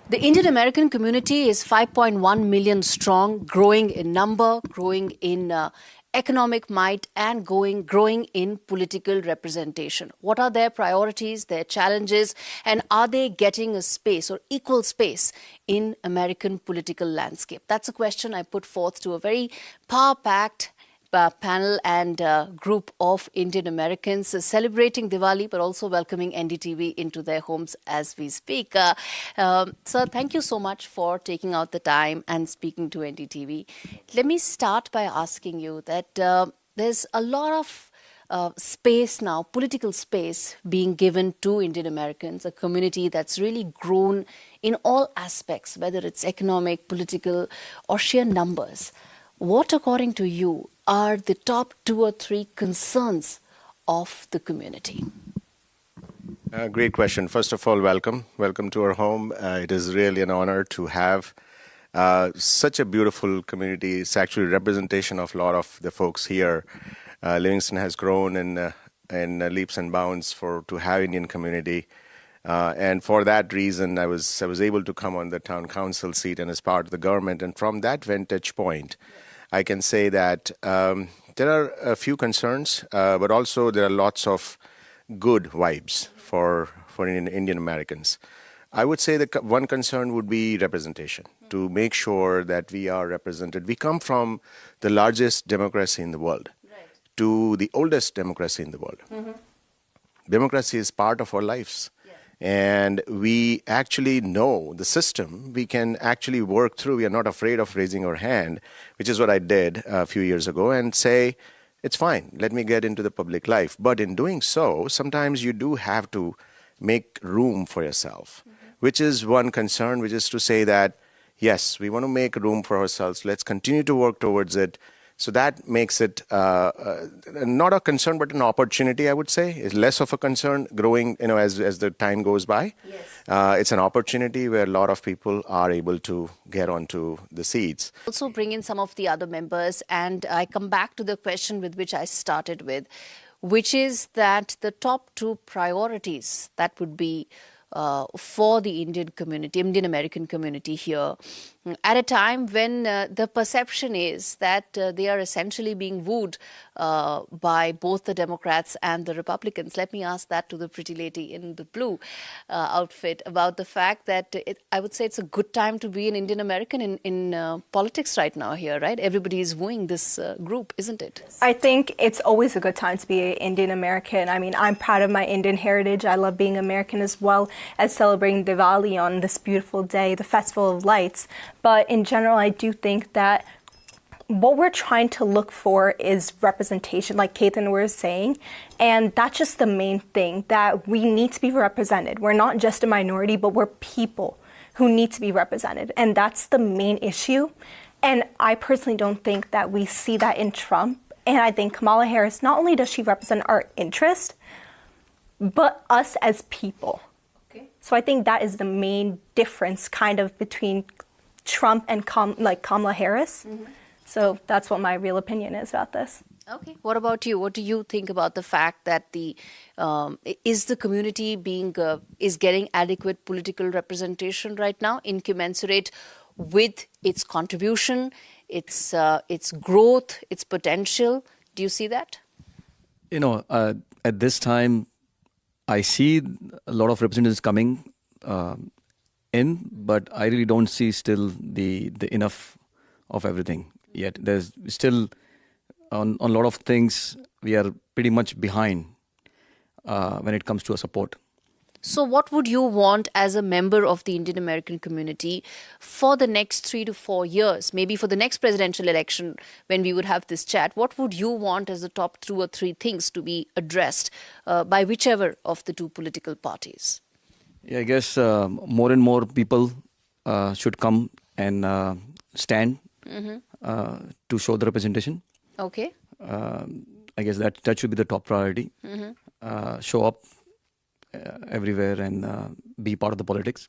The Indian American community is 5.1 million strong, growing in number, growing in economic might, and growing in political representation. What are their priorities, their challenges, and are they getting a space or equal space in American political landscape? That's a question I put forth to a very power-packed panel and group of Indian Americans celebrating Diwali, but also welcoming NDTV into their homes as we speak. Sir, thank you so much for taking out the time and speaking to NDTV. Let me start by asking you that there's a lot of space now, political space being given to Indian Americans, a community that's really grown in all aspects, whether it's economic, political, or sheer numbers. What, according to you, are the top 2 or 3 concerns of the community? Great question. First of all, welcome. Welcome to our home. It is really an honor to have such a beautiful community. It's actually a representation of a lot of the folks here. Livingston has grown in leaps and bounds to have Indian community. And for that reason, I was able to come on the town council seat and as part of the government. And from that vantage point, I can say that there are a few concerns, but also there are lots of good vibes for Indian Americans. I would say that one concern would be representation, to make sure that we are represented. We come from the largest democracy in the world to the oldest democracy in the world. Democracy is part of our lives. And we actually know the system. We can actually work through. We are not afraid of raising our hand, which is what I did a few years ago, and say, it's fine, let me get into the public life. But in doing so, sometimes you do have to make room for yourself, which is one concern, which is to say that, yes, we want to make room for ourselves. Let's continue to work towards it. So that makes it not a concern, but an opportunity, I would say. It's less of a concern growing, as the time goes by. Yes. It's an opportunity where a lot of people are able to get onto the seats. Also bring in some of the other members, and I come back to the question with which I started with, which is that the top 2 priorities that would be for the Indian American community here, at a time when the perception is that they are essentially being wooed by both the Democrats and the Republicans. Let me ask that to the pretty lady in the blue outfit about the fact that I would say it's a good time to be an Indian American in politics right now here, right? Everybody is wooing this group, isn't it? I think it's always a good time to be an Indian American. I mean, I'm proud of my Indian heritage. I love being American as well as celebrating Diwali on this beautiful day, the Festival of Lights. But in general, I do think that what we're trying to look for is representation, like Ketan was saying, and that's just the main thing, that we need to be represented. We're not just a minority, but we're people who need to be represented, and that's the main issue. And I personally don't think that we see that in Trump, and I think Kamala Harris, not only does she represent our interest, but us as people. Okay. So I think that is the main difference kind of between Trump and Kamala Harris. So that's what my real opinion is about this. Okay. What about you? What do you think about the fact that is the community is getting adequate political representation right now, incommensurate with its contribution, its growth, its potential? Do you see that? At this time, I see a lot of representatives coming in, but I really don't see still the enough of everything yet. There's still on a lot of things we are pretty much behind when it comes to our support. So what would you want as a member of the Indian American community for the next 3 to 4 years, maybe for the next presidential election when we would have this chat? What would you want as the top 2 or 3 things to be addressed by whichever of the 2 political parties? Yeah, I guess more and more people should come and stand to show the representation. Okay. I guess that should be the top priority. Show up everywhere and be part of the politics.